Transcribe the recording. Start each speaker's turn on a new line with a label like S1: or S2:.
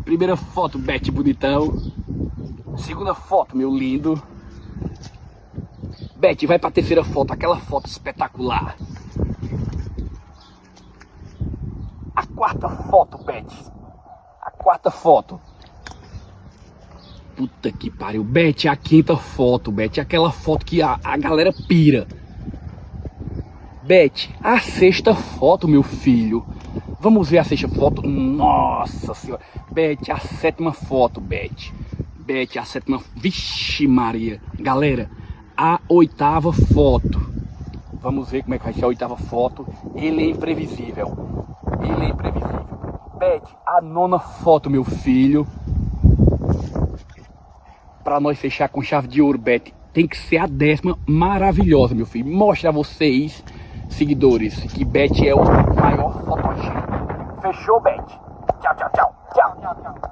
S1: Primeira foto, Bet bonitão. Segunda foto, meu lindo. Bet, vai pra terceira foto, aquela foto espetacular. A quarta foto, Bet. A quarta foto. Puta que pariu. Bet, a quinta foto, Bet. Aquela foto que a galera pira. Bet, a sexta foto, meu filho. Vamos ver a sexta foto. Nossa senhora. Bet, a sétima foto, Bet. Bet, a sétima. Vixe Maria. Galera, a oitava foto. Vamos ver como é que vai ser a oitava foto. Ele é imprevisível. Ele é imprevisível. Bet, a nona foto, meu filho. Pra nós fechar com chave de ouro, Bet, tem que ser a 10ª maravilhosa, meu filho. Mostra a vocês, seguidores, que Bet é o maior fotogênico. Fechou, Bet? Tchau, tchau, tchau. Tchau, tchau, tchau.